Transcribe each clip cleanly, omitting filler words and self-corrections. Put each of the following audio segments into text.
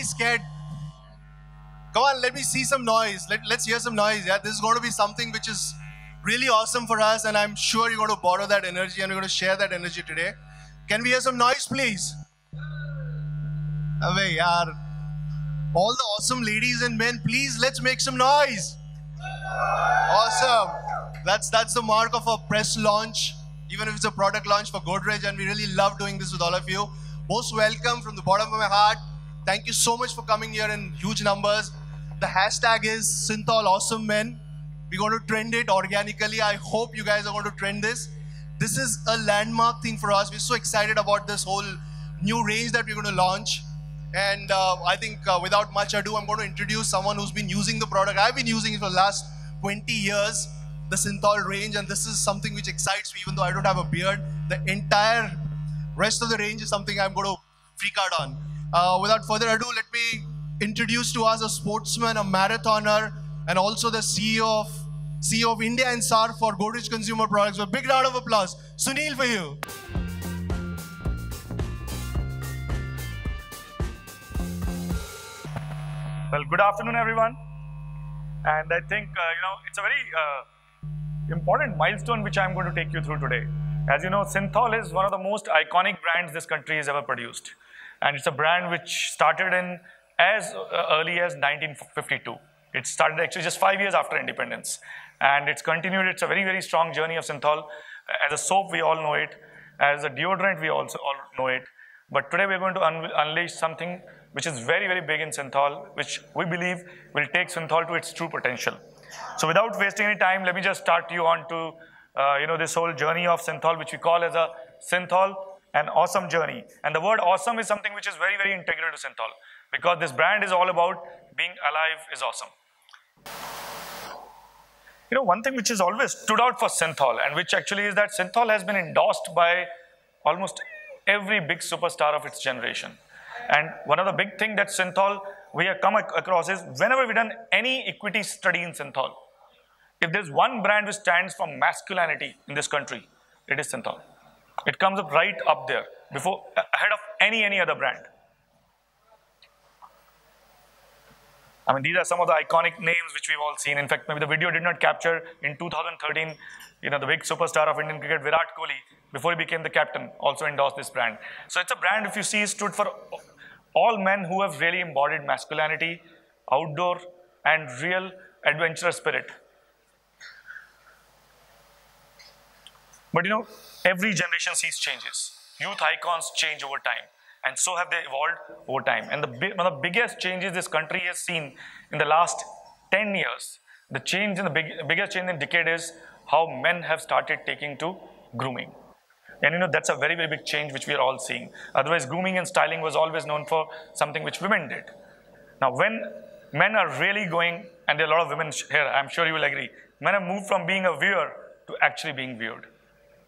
scared? Come on, let me see some noise. Let's hear some noise. Yeah, this is going to be something which is really awesome for us, and I'm sure you're going to borrow that energy and we're going to share that energy today. Can we hear some noise, please? Abey yaar. All the awesome ladies and men, please, let's make some noise. Awesome. That's the mark of a press launch, even if it's a product launch for Godrej, and we really love doing this with all of you. Most welcome from the bottom of my heart. Thank you so much for coming here in huge numbers. The hashtag is Cinthol Awesome Men. We're going to trend it organically. I hope you guys are going to trend this. This is a landmark thing for us. We're so excited about this whole new range that we're going to launch. And I think without much ado, I'm going to introduce someone who's been using the product. I've been using it for the last 20 years, the Cinthol range, and this is something which excites me, even though I don't have a beard. The entire rest of the range is something I'm going to freak out on. Without further ado, let me introduce to us a sportsman, a marathoner, and also the CEO of India and SAR for Godrej Consumer Products. A big round of applause. Sunil, for you. Well, good afternoon, everyone. And I think, it's a very important milestone which I'm going to take you through today. As you know, Cinthol is one of the most iconic brands this country has ever produced. And it's a brand which started in as early as 1952. It started actually just 5 years after independence. And it's continued. It's a very, very strong journey of Cinthol. As a soap, we all know it. As a deodorant, we also all know it. But today we're going to unleash something which is very, very big in Cinthol, which we believe will take Cinthol to its true potential. So without wasting any time, let me just start you on to this whole journey of Cinthol, which we call as a Cinthol an awesome journey. And the word awesome is something which is very, very integral to Cinthol, because this brand is all about being alive is awesome. One thing which has always stood out for Cinthol, and which actually is that Cinthol has been endorsed by almost every big superstar of its generation. And one of the big things that Cinthol we have come across is whenever we've done any equity study in Cinthol, if there's one brand which stands for masculinity in this country, it is Cinthol. It comes up right up there, ahead of any other brand. I mean, these are some of the iconic names which we've all seen. In fact, maybe the video did not capture in 2013, the big superstar of Indian cricket, Virat Kohli, before he became the captain, also endorsed this brand. So it's a brand, if you see, stood for all men who have really embodied masculinity, outdoor, and real adventurous spirit. But every generation sees changes. Youth icons change over time. And so have they evolved over time. And one of the biggest changes this country has seen in the last 10 years, the biggest change in the decade is how men have started taking to grooming. And that's a very, very big change which we are all seeing. Otherwise, grooming and styling was always known for something which women did. Now, when men are really going, and there are a lot of women here, I'm sure you will agree, men have moved from being a viewer to actually being viewed.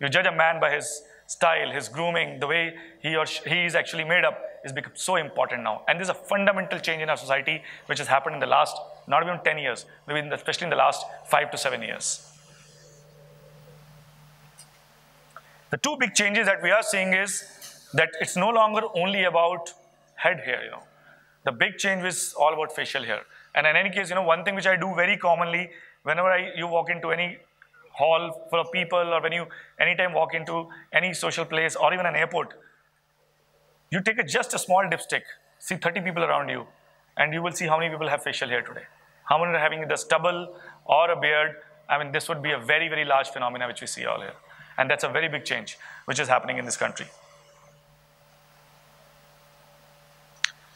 You judge a man by his style, his grooming, the way he is actually made up is become so important now. And there's a fundamental change in our society which has happened in the last, not even 10 years, maybe especially in the last 5 to 7 years. The two big changes that we are seeing is that it's no longer only about head hair, The big change is all about facial hair. And in any case, one thing which I do very commonly, whenever you walk into any hall full of people, or when you anytime walk into any social place or even an airport, you take just a small dipstick, see 30 people around you, and you will see how many people have facial hair today. How many are having the stubble or a beard? I mean, this would be a very, very large phenomena which we see all here. And that's a very big change which is happening in this country.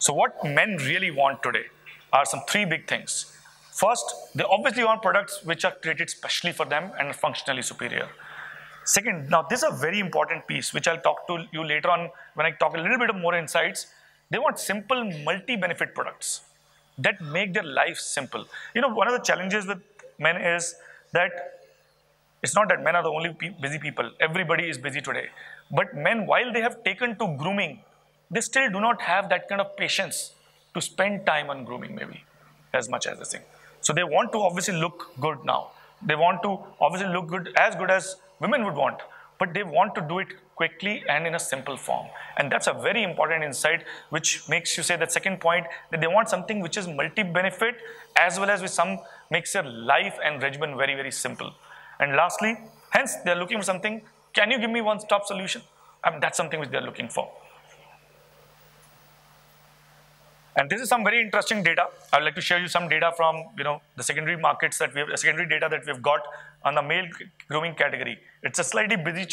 So what men really want today are some three big things. First, they obviously want products which are created specially for them and are functionally superior. Second, now this is a very important piece which I'll talk to you later on when I talk a little bit of more insights. They want simple multi-benefit products that make their life simple. One of the challenges with men is that it's not that men are the only busy people. Everybody is busy today. But men, while they have taken to grooming, they still do not have that kind of patience to spend time on grooming maybe as much as they think. So they want to obviously look good now. They want to obviously look good as women would want but they want to do it quickly and in a simple form. And that's a very important insight, which makes you say that second point, that they want something which is multi-benefit as well as with some makes their life and regimen very, very simple. And lastly, hence they're looking for something, can you give me one-stop solution? That's something which they're looking for. And this is some very interesting data. I'd like to share you some data from the secondary markets that we have, secondary data that we've got on the male grooming category. It's a slightly busy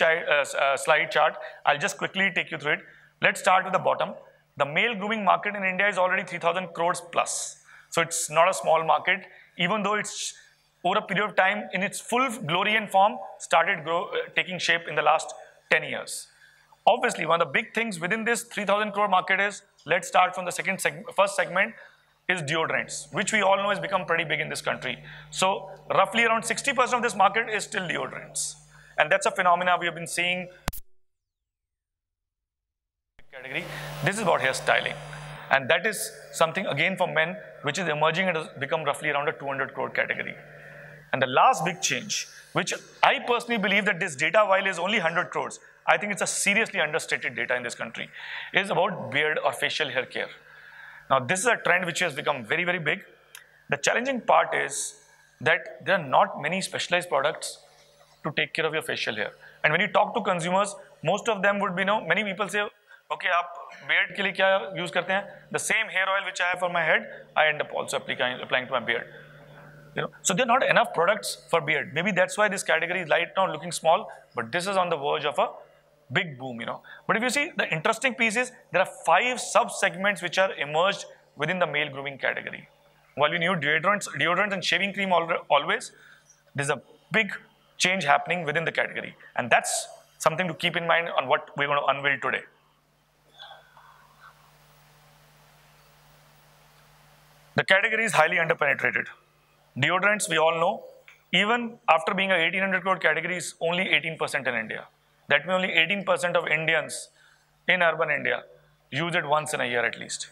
slide chart. I'll just quickly take you through it. Let's start with the bottom. The male grooming market in India is already 3,000 crores plus. So it's not a small market, even though it's over a period of time in its full glory and form started taking shape in the last 10 years. Obviously, one of the big things within this 3,000 crore market is, let's start from the first segment, is deodorants, which we all know has become pretty big in this country. So roughly around 60% of this market is still deodorants. And that's a phenomena we have been seeing. Category. This is about hairstyling. And that is something again for men, which is emerging and has become roughly around a 200 crore category. And the last big change, which I personally believe that this data, while is only 100 crores, I think it's a seriously understated data in this country, is about beard or facial hair care. Now, this is a trend which has become very, very big. The challenging part is that there are not many specialized products to take care of your facial hair. And when you talk to consumers, most of them would be, many people say, okay, aap beard ke liye kya use karte hain? The same hair oil which I have for my head, I end up also applying to my beard. So there are not enough products for beard. Maybe that's why this category is right now looking small, but this is on the verge of a big boom, But if you see, the interesting piece is there are 5 sub-segments which are emerged within the male grooming category. While we knew deodorants and shaving cream always, there's a big change happening within the category. And that's something to keep in mind on what we're going to unveil today. The category is highly underpenetrated. Deodorants, we all know, even after being a 1800 crore category, is only 18% in India. That means only 18% of Indians in urban India use it once in a year at least.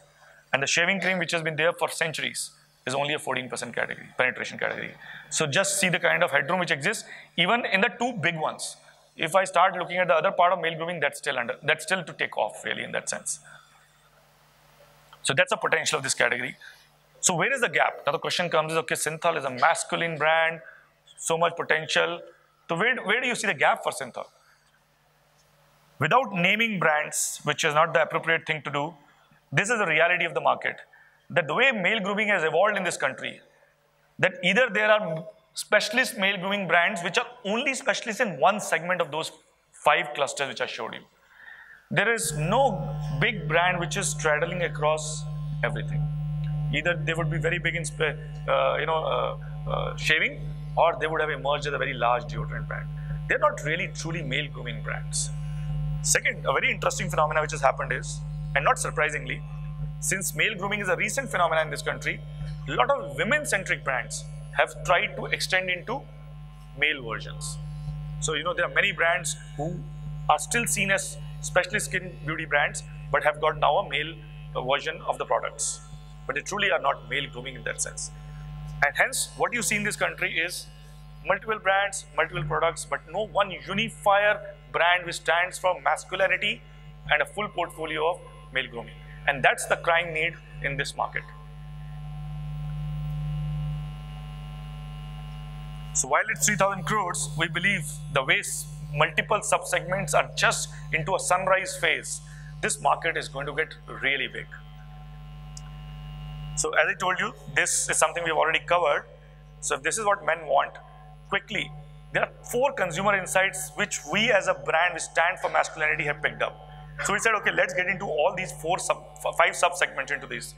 And the shaving cream, which has been there for centuries, is only a 14% penetration category. So just see the kind of headroom which exists, even in the 2 big ones. If I start looking at the other part of male grooming, that's still to take off really in that sense. So that's the potential of this category. So where is the gap? Now the question comes is, okay, Cinthol is a masculine brand, so much potential. So where do you see the gap for Cinthol? Without naming brands, which is not the appropriate thing to do, this is the reality of the market. That the way male grooming has evolved in this country, that either there are specialist male grooming brands which are only specialists in one segment of those 5 clusters which I showed you. There is no big brand which is straddling across everything. Either they would be very big in shaving, or they would have emerged as a very large deodorant brand. They're not really truly male grooming brands. Second, a very interesting phenomenon which has happened is, and not surprisingly, since male grooming is a recent phenomenon in this country, a lot of women-centric brands have tried to extend into male versions. So, there are many brands who are still seen as specialist skin beauty brands, but have got now a male version of the products. But they truly are not male grooming in that sense. And hence, what you see in this country is multiple brands, multiple products, but no one unifier brand which stands for masculinity and a full portfolio of male grooming. And that's the crying need in this market. So while it's 3,000 crores, we believe the way multiple sub-segments are just into a sunrise phase, this market is going to get really big. So as I told you, this is something we've already covered. So if this is what men want, quickly, there are 4 consumer insights which we as a brand which stand for masculinity have picked up. So we said, okay, let's get into all these 5 sub-segments into these.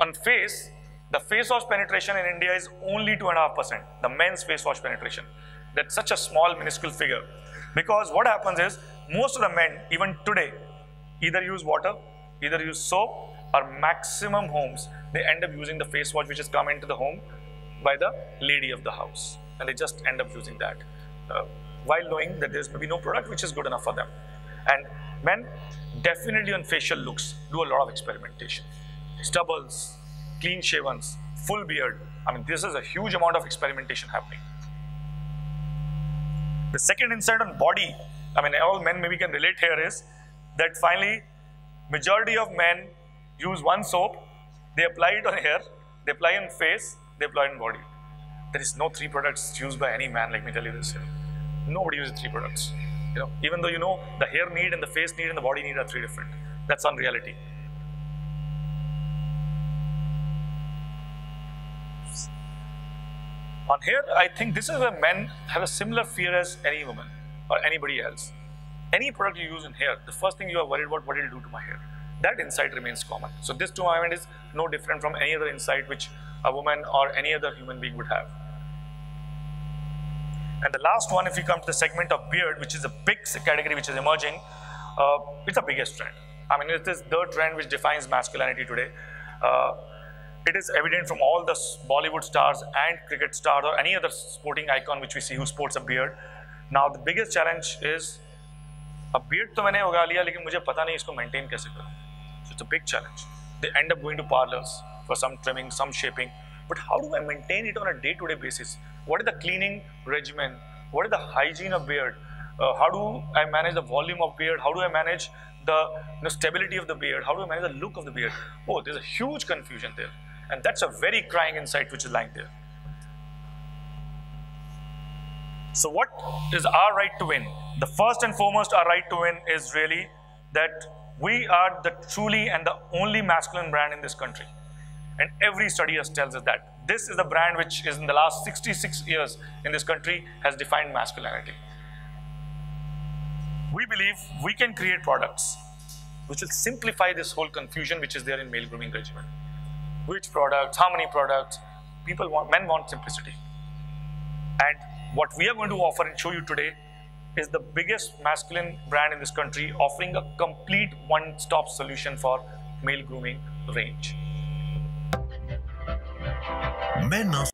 On face, the face wash penetration in India is only 2.5%, the men's face wash penetration. That's such a small, minuscule figure. Because what happens is, most of the men, even today, either use water, either use soap, or maximum homes, they end up using the face wash which has come into the home by the lady of the house. And they just end up using that, while knowing that there's maybe no product which is good enough for them. And men, definitely on facial looks, do a lot of experimentation. Stubbles, clean shavens, full beard. I mean, this is a huge amount of experimentation happening. The second insight on body I mean, all men maybe can relate here is that finally, majority of men use one soap, they apply it on hair, they apply it on face, they apply it on body. There is no 3 products used by any man, let me tell you this. Nobody uses 3 products. Even though the hair need and the face need and the body need are 3 different. That's unreality. On hair, I think this is where men have a similar fear as any woman or anybody else. Any product you use in hair, the first thing you are worried about what it will do to my hair. That insight remains common. So this to my mind is no different from any other insight which a woman or any other human being would have. And the last one, if you come to the segment of beard, which is a big category which is emerging, it's the biggest trend. I mean, it is the trend which defines masculinity today. It is evident from all the Bollywood stars and cricket stars or any other sporting icon which we see who sports a beard. Now, the biggest challenge is a beard to मैंने उगा लिया लेकिन मुझे पता नहीं इसको maintain कैसे करूँ. So it's a big challenge. They end up going to parlors for some trimming, some shaping. But how do I maintain it on a day-to-day basis? What is the cleaning regimen? What is the hygiene of beard? How do I manage the volume of beard? How do I manage the stability of the beard? How do I manage the look of the beard? Oh, there's a huge confusion there. And that's a very crying insight which is lying there. So what is our right to win? The first and foremost, our right to win is really that we are the truly and the only masculine brand in this country. And every study tells us that. This is the brand which is in the last 66 years in this country has defined masculinity. We believe we can create products which will simplify this whole confusion which is there in male grooming regimen. Which products, how many products, men want simplicity. And what we are going to offer and show you today is the biggest masculine brand in this country offering a complete one-stop solution for male grooming range. Men are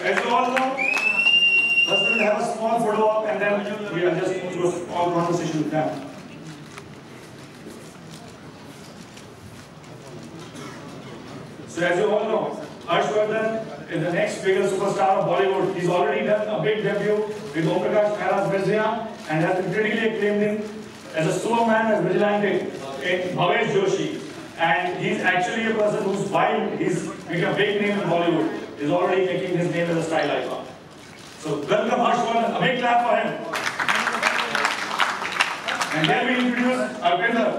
As you all know, first we'll have a small photo op and then we will just go through a small conversation with them. So as you all know, Harshvardhan is the next biggest superstar of Bollywood. He's already done a big debut with and has been critically acclaimed as a Superman, as vigilante in Bhavesh Joshi. And he's actually a person who's while he's making a big name in Bollywood, is already making his name as a style icon. So welcome Harshvardhan, a big clap for him. And then we introduce Harshvardhan.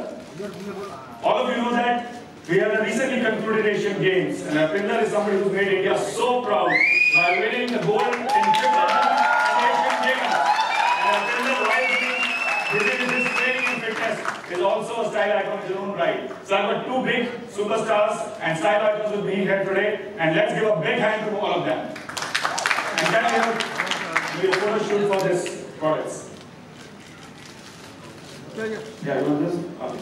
All of you know that we have the recently concluded Asian Games, and Harshvardhan is somebody who's made India so proud by winning the gold in triple and Asian Games. And Harshvardhan, while being busy with his training and fitness, is also a style icon in his own right. So I've got two big superstars and style icons with me here today, and let's give a big hand to all of them. And then we have a photo shoot for this products. Yeah, you want this? Okay.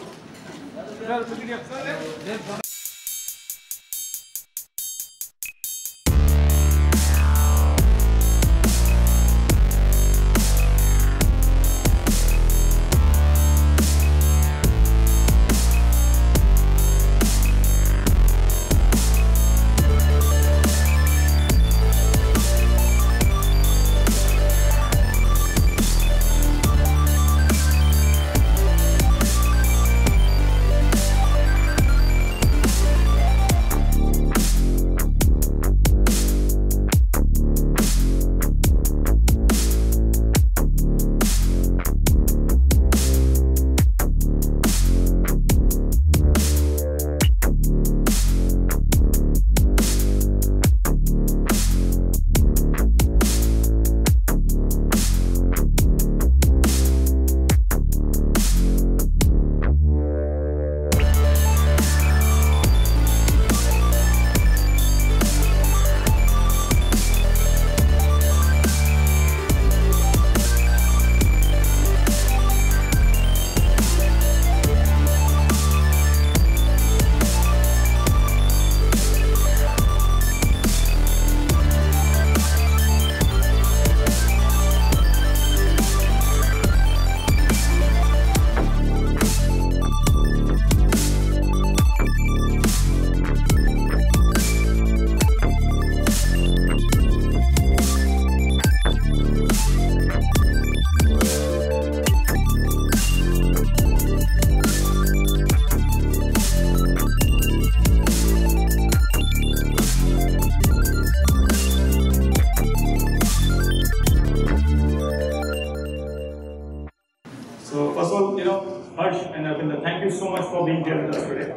Harsh and Arvind, thank you so much for being here with us today.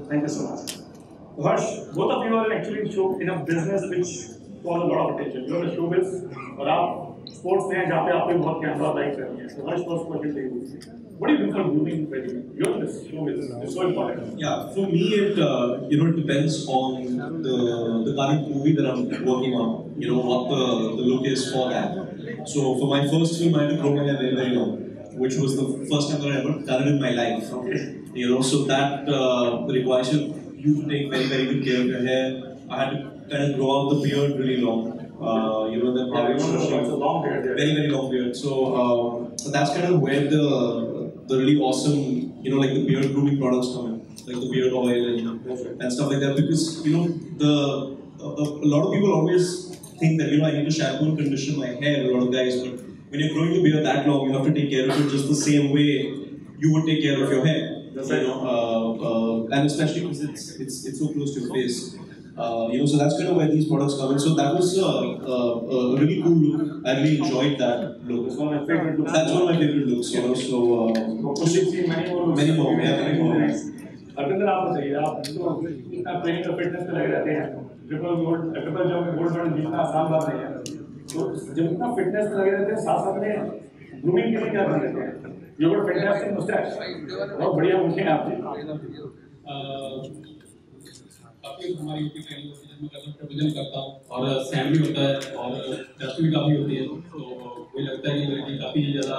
Thank you so much. Harsh, both of you are actually in a business which calls a lot of attention. You are a showbiz, और आप sports में हैं जहाँ पे आपको बहुत camera like करनी है. So Harsh, first question to you. What do you do for grooming? You're in this showbiz. It's so important. Yeah, for me it depends on the current movie that I'm working on. What the look is for that. So for my first film, I had to grow my hair very, very long, which was the first time that I ever done it in my life. Okay. So that requires you to take very, very good care of your hair. I had to kind of grow out the beard really long. Then it's a long beard. Very, very long beard. So that's kind of where the really awesome, like the beard grooming products come in, like the beard oil and stuff like that. Because a lot of people always think that I need to shampoo and condition my hair. A lot of guys, but when you're growing the beard that long, you have to take care of it just the same way you would take care of your hair. And especially because it's so close to your face. So that's kind of where these products come in. So that was a really cool look. I really enjoyed that look. It's one of my favorite looks. That's one of my favorite looks. So you've seen many more. Many more. Arvind, आप बताइए, आप इतना training और fitness पे लगे रहते हैं. Triple job में गोल्ड मेडल जीतना आसान बात नहीं है. तो जब इतना फिटनेस पे लगे रहते हैं, साथ में ग्रूमिंग के लिए क्या कर लेते हैं? You got fantastic mustache. बहुत बढ़िया मुझे आपकी. काफी हमारी यूपी ट्रेनिंग होती है, जिसमें मैं प्रोविजन करता हूँ और सैंड भी होता है और डस्ट भी काफी होती है. तो मुझे लगता है कि मेरे लिए काफी ज्यादा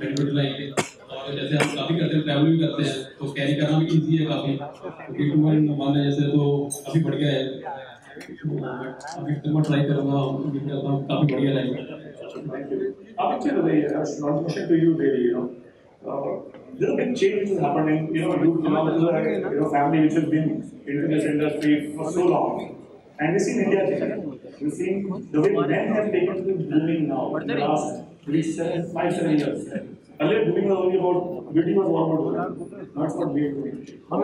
बेनिफिट लाएंगे. और जैसे हम काफी करते हैं, ट्रैवल भी करते हैं, तो कैरी करना भी इजी है काफी. क्योंकि 2 मान जैसे तो काफी बढ़ गया है. अभी तक मैं ट्राई करूँगा, उम्मीद करता हूँ काफ़ी बढ़िया रहेगा। आप अच्छे बताइए, not question to you really, you know. There's a big change which has happened in, you know, you belong to a, you know, family which has been into this industry for so long. And we see in India changing. We've seen the way men have taken to grooming now in the last 5-7 years. Earlier, grooming was only about, beauty was all about women, not for male grooming. How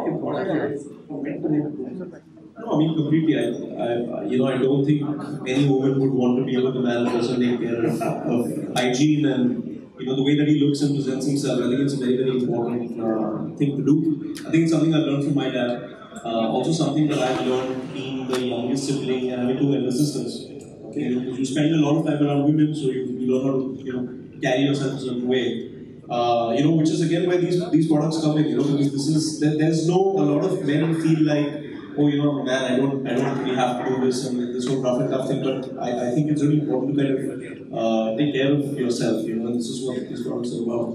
important it is for men to groom? No, I mean completely. I don't think any woman would want to be with a man who doesn't take care of hygiene and the way that he looks and presents himself. I think it's a very, very important thing to do. I think it's something I learned from my dad. Also something that I've learned being the youngest sibling and having two elder sisters. Okay, you spend a lot of time around women, so you learn how to carry yourself a certain way. Which is again where these products come in. Because there's a lot of men feel like, oh, man, I don't really have to do this and this whole rough and tough thing. But I think it's really important to kind of take care of yourself. And this is what these products are about.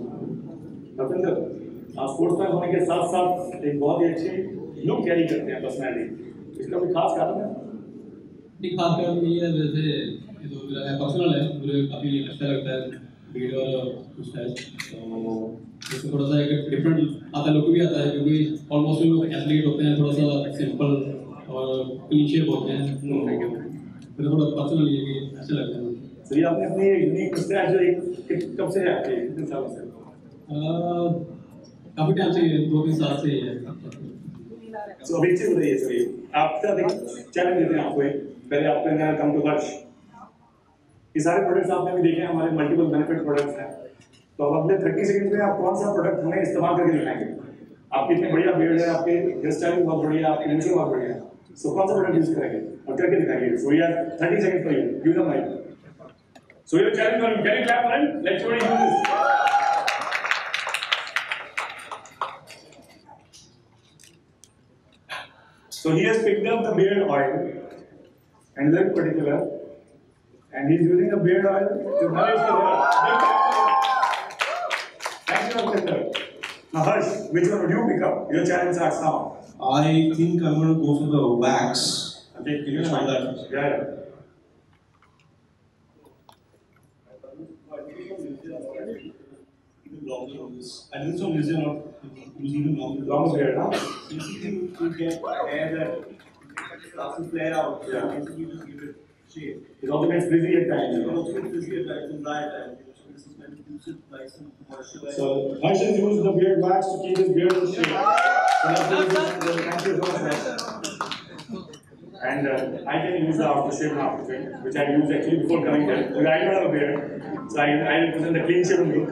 Ravindra, आप sports man होने के साथ साथ एक बहुत ही अच्छी look carry करते हैं पर्सनैलिटी, इसका कोई खास कारण है? नहीं, खास कारण नहीं है, वैसे ये तो मेरा पर्सनल है, मुझे काफ़ी अच्छा लगता है भीड़ और कुछ है, तो इससे थोड़ा सा एक डिफरेंट आता है, लोग को भी आता है क्योंकि ऑलमोस्ट लोग एथलीट होते हैं, थोड़ा सा सिंपल और क्लीन शेप होते हैं, तो मुझे थोड़ा पर्सनल ये भी अच्छा लगता है। तो ये आपने अपनी यूनिक स्टाइल जो कब से है आपके, कितने सालों से? काफ़ी टाइम से, 2-3 साल से ही है। तो अभी चीज़ बताइए सर, आपका चैलेंज देते हैं आपको, पहले आपके अंदर कम टू हर्ष, ये सारे प्रोडक्ट्स आपने भी देखे, हमारे मल्टीपल बेनिफिट प्रोडक्ट्स हैं, तो अब अगले 30 सेकंड में आप कौन सा प्रोडक्ट हमें इस्तेमाल करके दिखाएंगे? आपकी इतनी बढ़िया बिल्ड है, आपके हेयर स्टाइल बहुत बढ़िया, आपकी लेंसिंग बहुत बढ़िया है, सो कौन सा प्रोडक्ट यूज करेंगे और करके दिखाएंगे? सो यार 30 second for you, give the mic. So ये challenge for you, can you clap for him? Let's see what he does. So he has picked up the beard oil, and very particular, and he's using the beard oil to nourish the hair. Thank you, Harshvardhan. Now, Harsh, which one would you pick up? Your challenge starts now. I think I'm going to go for the wax. Okay, can you try that? Yeah. Longer on this. I think so. Is not even longer. Long hair, huh? Basically, you get hair that starts to flare out. Yeah. Basically, you just give it shape. It also gets frizzy at times. It also gets frizzy at times and dry at times. So this is meant to use it like some moisturizer. So Harsh has used the beard wax to keep his beard in shape. Thank you so much. And I can use the aftershave and aftershave, which I used actually before coming here. Because I don't have a beard, so I represent the clean shaven look.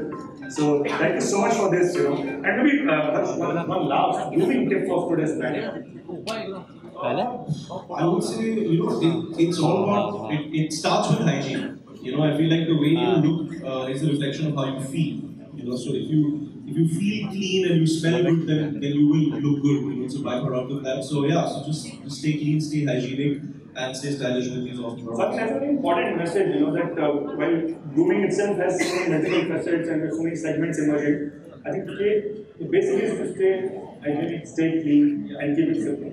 So thank you so much for this, And maybe one last grooming tip for today's night. I would say, it's all about, it starts with hygiene. I feel like the way you look is a reflection of how you feel. So if you feel clean and you smell good, then you will look good. It's a byproduct of that. So yeah, so just stay clean, stay hygienic, and stay stylish with these awesome products. So I think that's a very important message, that while grooming itself has so many multiple facets and there's so many segments emerging, I think the basic is to stay hygienic, stay clean, and keep it simple.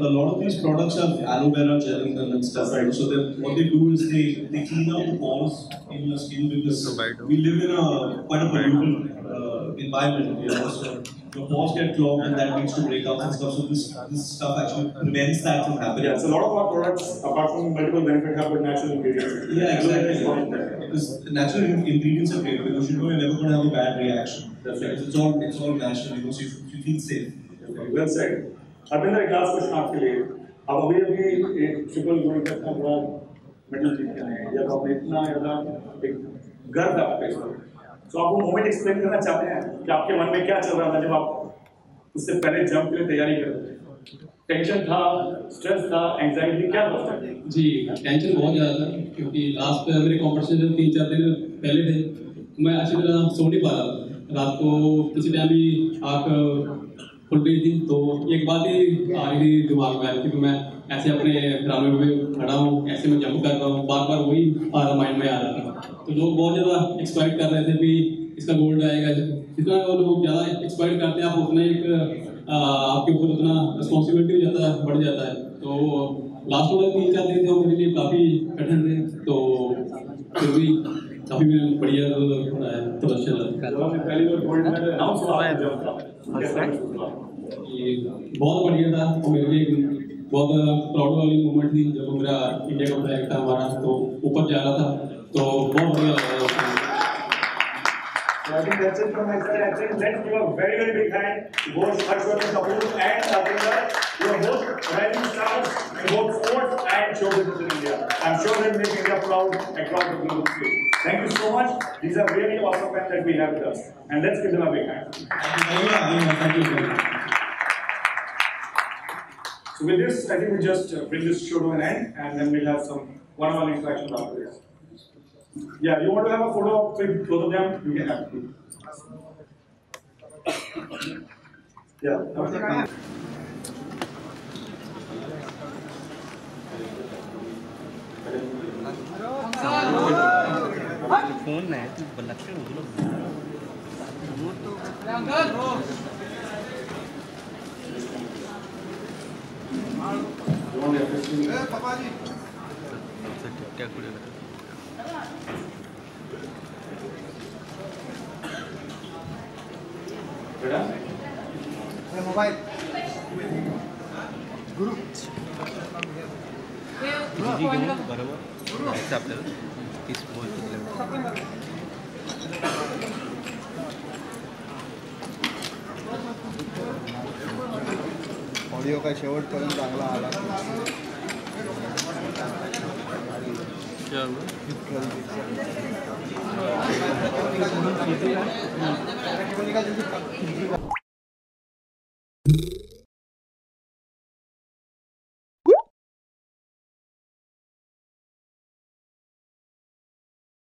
A lot of these products have aloe vera gel in them and stuff, right? So then what they do is they clean out the pores in your skin because we live in quite a polluted environment, so your pores get clogged and that leads to breakouts and stuff. So this stuff actually prevents that from happening. Yeah, so a lot of our products, apart from multiple benefits, have good natural ingredients. Yeah, exactly. Because the natural ingredients are great because you're never going to have a bad reaction. That's right. It's all natural, so you feel safe. Well said. Harshvardhan, एक last question आपके लिए। अब अभी एक triple gold का पूरा medal जीत के आए हैं, या तो आपने इतना ज़्यादा एक गर्व है आपके इसमें, तो आप वो मोमेंट एक्सप्लेन करना चाहते हैं कि आपके मन में क्या चल रहा था जब आप उससे पहले जंप के लिए तैयारी कर रहे थे? टेंशन था, स्ट्रेस था, एंजाइटी, क्या था? जी, टेंशन बहुत ज़्यादा था क्योंकि लास्ट मेरे कॉम्पिटिशन 3-4 दिन पहले थे, तो मैं अच्छी तरह सो नहीं पा रहा था। रात को किसी टाइम भी आँख खुल गई थी, तो एक बात ही आ रही थी दिमाग में कि मैं ऐसे अपने ग्राउंड में खड़ा हूँ, ऐसे मैं जंप कर रहा हूँ, बार बार वही माइंड में आ रहा था। तो लोग बहुत ज़्यादा एक्सपेक्ट कर रहे थे कि इसका गोल्ड आएगा, जितना लोग ज़्यादा एक्सपेक्ट करते हैं आप उतना एक आपके ऊपर उतना रिस्पॉन्सिबिलिटी हो जाता है, बढ़ जाता है। तो लास्ट वाले 3-4 दिन थे मेरे लिए काफ़ी कठिन थे, तो फिर भी काफ़ी मेरे बढ़िया प्रदर्शन पहली बार गोल्ड मेडल अनाउंस हुआ है बहुत बढ़िया था। और मेरे लिए बहुत प्राउड वाली मोमेंट थी जब मेरा इंडिया का फ्लैग था हमारा तो ऊपर जा रहा था, तो बहुत बढ़िया लगा। So I think that's it from my side. I think let's give a very, very big hand to both Harshvardhan Kapoor and Satendra, who are both rising stars in both sports and show business in India. I'm sure they'll make India proud across the global stage. Thank you so much. These are really awesome men that we have with us. And let's give them a big hand. Thank you. So with this, I think we just bring this show to an end, and then we'll have some one-on-one interactions after this. Yeah, you want to have a photo with both of them? You can have it. Yeah. Phone नाही लक्ष mobile गुरु बरोबर जायचं आपल्याला 30 audio का शेवटपर्यंत चांगला आला चलो